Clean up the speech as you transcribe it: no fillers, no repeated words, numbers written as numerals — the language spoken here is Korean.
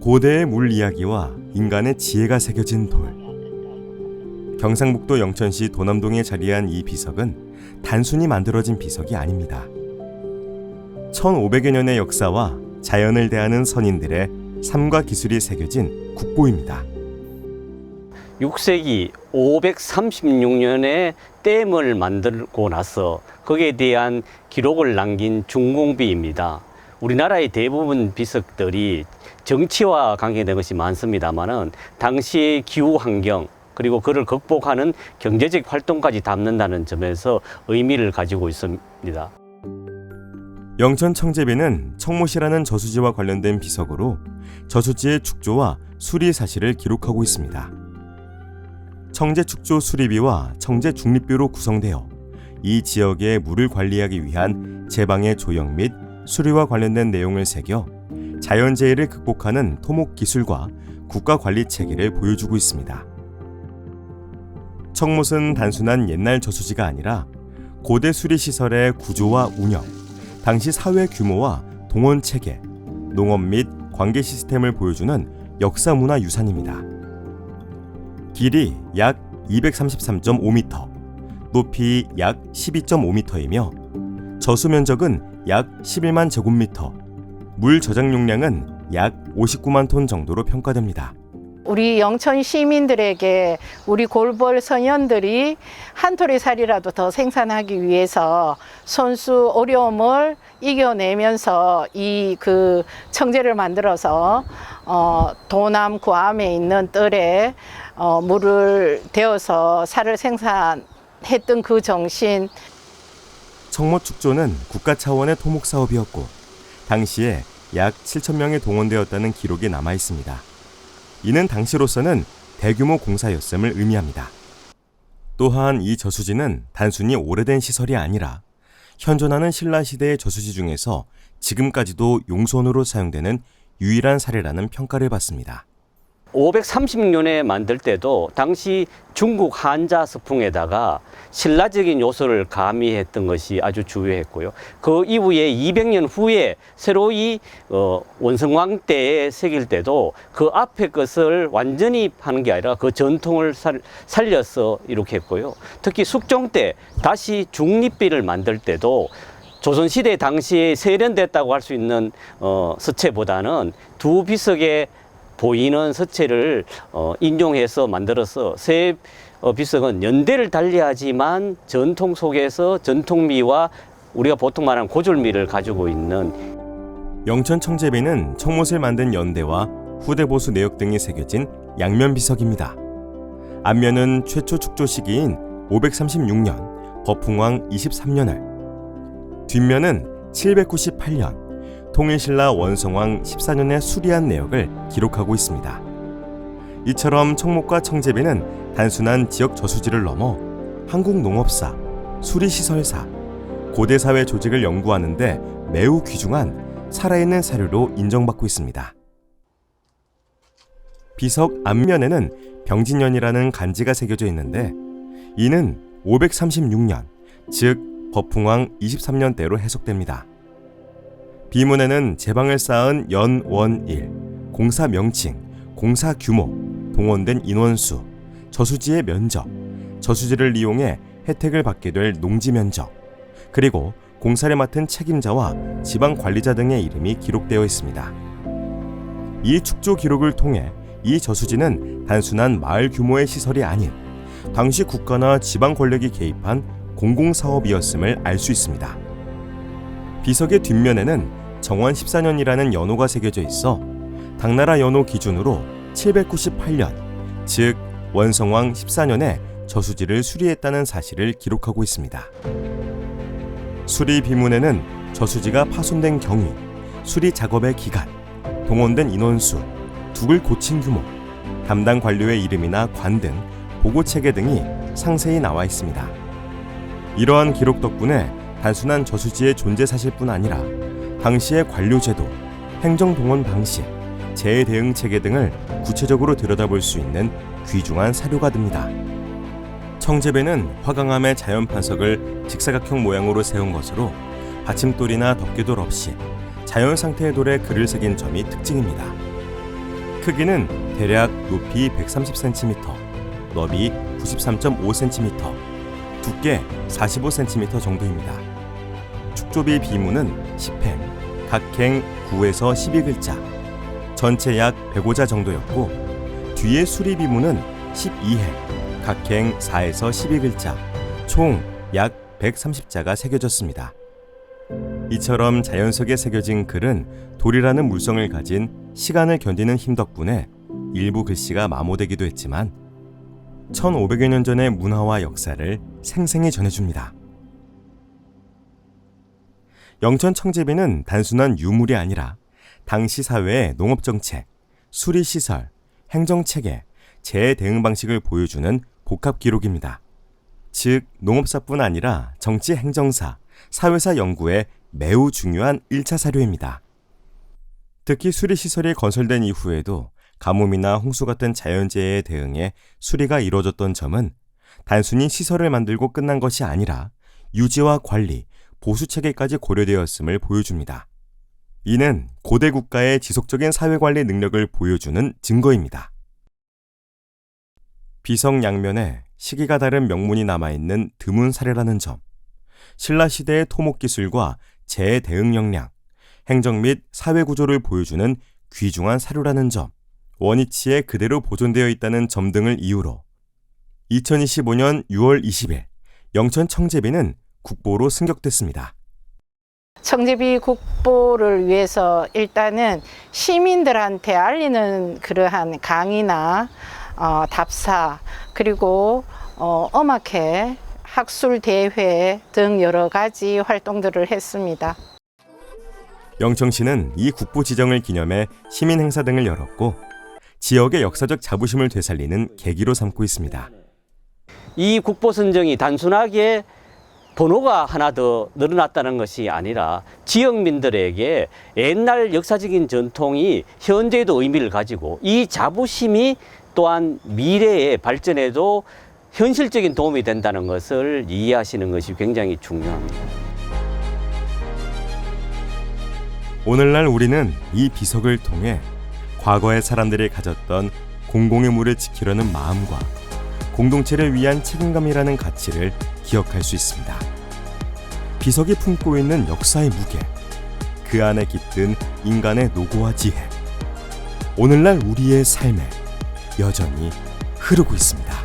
고대의 물 이야기와 인간의 지혜가 새겨진 돌. 경상북도 영천시 도남동에 자리한 이 비석은 단순히 만들어진 비석이 아닙니다. 1500여 년의 역사와 자연을 대하는 선인들의 삶과 기술이 새겨진 국보입니다. 6세기 536년에 댐을 만들고 나서 거기에 대한 기록을 남긴 중공비입니다. 우리나라의 대부분 비석들이 정치와 관계된 것이 많습니다만은 당시의 기후 환경 그리고 그를 극복하는 경제적 활동까지 담는다는 점에서 의미를 가지고 있습니다. 영천 청제비는 청못이라는 저수지와 관련된 비석으로 저수지의 축조와 수리 사실을 기록하고 있습니다. 청제 축조 수리비와 청제 중립비로 구성되어 이 지역의 물을 관리하기 위한 제방의 조형 및 수리와 관련된 내용을 새겨 자연재해를 극복하는 토목 기술과 국가 관리 체계를 보여주고 있습니다. 청못은 단순한 옛날 저수지가 아니라 고대 수리 시설의 구조와 운영, 당시 사회 규모와 동원 체계, 농업 및 관계 시스템을 보여주는 역사 문화 유산입니다. 길이 약 233.5m, 높이 약 12.5m이며 저수 면적은 약 11만 제곱미터, 물 저장 용량은 약 59만 톤 정도로 평가됩니다. 우리 영천 시민들에게 우리 골벌 선연들이 한 토리살이라도 더 생산하기 위해서 손수 어려움을 이겨내면서 이 청제를 만들어서 도남 구암에 있는 뜰에 물을 데워서 쌀을 생산했던 그 정신. 청못 축조는 국가 차원의 토목 사업이었고 당시에 약 7,000명이 동원되었다는 기록이 남아 있습니다. 이는 당시로서는 대규모 공사였음을 의미합니다. 또한 이 저수지는 단순히 오래된 시설이 아니라 현존하는 신라시대의 저수지 중에서 지금까지도 용선으로 사용되는 유일한 사례라는 평가를 받습니다. 536년에 만들 때도 당시 중국 한자 서풍에다가 신라적인 요소를 가미했던 것이 아주 주요했고요. 그 이후에 200년 후에 새로이 원성왕 때에 새길 때도 그 앞에 것을 완전히 하는 게 아니라 그 전통을 살려서 이렇게 했고요. 특히 숙종 때 다시 중립비를 만들 때도 조선시대 당시에 세련됐다고 할 수 있는 서체보다는 두 비석에 보이는 서체를 인용해서 만들어서 새 비석은 연대를 달리하지만 전통 속에서 전통미와 우리가 보통 말하는 고졸미를 가지고 있는. 영천 청제비는 청못을 만든 연대와 후대 보수 내역 등이 새겨진 양면 비석입니다. 앞면은 최초 축조 시기인 536년 버풍왕 23년을, 뒷면은 798년 통일신라 원성왕 14년에 수리한 내역을 기록하고 있습니다. 이처럼 청못과 청제비는 단순한 지역 저수지를 넘어 한국 농업사, 수리시설사, 고대사회 조직을 연구하는 데 매우 귀중한 살아있는 사료로 인정받고 있습니다. 비석 앞면에는 병진년이라는 간지가 새겨져 있는데 이는 536년, 즉 버풍왕 23년대로 해석됩니다. 비문에는 제방을 쌓은 연원일, 공사 명칭, 공사 규모, 동원된 인원수, 저수지의 면적, 저수지를 이용해 혜택을 받게 될 농지 면적, 그리고 공사를 맡은 책임자와 지방 관리자 등의 이름이 기록되어 있습니다. 이 축조 기록을 통해 이 저수지는 단순한 마을 규모의 시설이 아닌 당시 국가나 지방 권력이 개입한 공공사업이었음을 알 수 있습니다. 비석의 뒷면에는 정원 14년이라는 연호가 새겨져 있어 당나라 연호 기준으로 798년, 즉 원성왕 14년에 저수지를 수리했다는 사실을 기록하고 있습니다. 수리 비문에는 저수지가 파손된 경위, 수리 작업의 기간, 동원된 인원수, 둑을 고친 규모, 담당 관료의 이름이나 관 등 보고 체계 등이 상세히 나와 있습니다. 이러한 기록 덕분에 단순한 저수지의 존재 사실뿐 아니라 당시의 관료제도, 행정동원 방식, 재해 대응 체계 등을 구체적으로 들여다볼 수 있는 귀중한 사료가 됩니다. 청제배는 화강암의 자연판석을 직사각형 모양으로 세운 것으로 받침돌이나 덮개돌 없이 자연 상태의 돌에 글을 새긴 점이 특징입니다. 크기는 대략 높이 130cm, 너비 93.5cm, 두께 45cm 정도입니다. 축조비 비문은 10행, 각행 9에서 12글자, 전체 약 105자 정도였고 뒤에 수리 비문은 12행, 각행 4에서 12글자, 총 약 130자가 새겨졌습니다. 이처럼 자연 속에 새겨진 글은 돌이라는 물성을 가진 시간을 견디는 힘 덕분에 일부 글씨가 마모되기도 했지만 1500여 년 전의 문화와 역사를 생생히 전해줍니다. 영천 청제비는 단순한 유물이 아니라 당시 사회의 농업정책, 수리시설, 행정체계, 재해 대응 방식을 보여주는 복합 기록입니다. 즉, 농업사뿐 아니라 정치 행정사, 사회사 연구에 매우 중요한 1차 사료입니다. 특히 수리시설이 건설된 이후에도 가뭄이나 홍수 같은 자연재해에 대응해 수리가 이루어졌던 점은 단순히 시설을 만들고 끝난 것이 아니라 유지와 관리, 보수체계까지 고려되었음을 보여줍니다. 이는 고대 국가의 지속적인 사회관리 능력을 보여주는 증거입니다. 비석양면에 시기가 다른 명문이 남아있는 드문 사례라는 점, 신라시대의 토목기술과 재해 대응 역량, 행정 및 사회 구조를 보여주는 귀중한 사료라는 점, 원위치에 그대로 보존되어 있다는 점 등을 이유로 2025년 6월 20일 영천 청제비는 국보로 승격됐습니다. 청제비 국보를 위해서 일단은 시민들한테 알리는 그러한 강의나 답사, 그리고 음악회, 학술대회 등 여러 가지 활동들을 했습니다. 영천시는 이 국보 지정을 기념해 시민 행사 등을 열었고 지역의 역사적 자부심을 되살리는 계기로 삼고 있습니다. 이 국보 선정이 단순하게 번호가 하나 더 늘어났다는 것이 아니라 지역민들에게 옛날 역사적인 전통이 현재에도 의미를 가지고 이 자부심이 또한 미래의 발전에도 현실적인 도움이 된다는 것을 이해하시는 것이 굉장히 중요합니다. 오늘날 우리는 이 비석을 통해 과거의 사람들이 가졌던 공공의 물을 지키려는 마음과 공동체를 위한 책임감이라는 가치를 기억할 수 있습니다. 비석이 품고 있는 역사의 무게, 그 안에 깃든 인간의 노고와 지혜, 오늘날 우리의 삶에 여전히 흐르고 있습니다.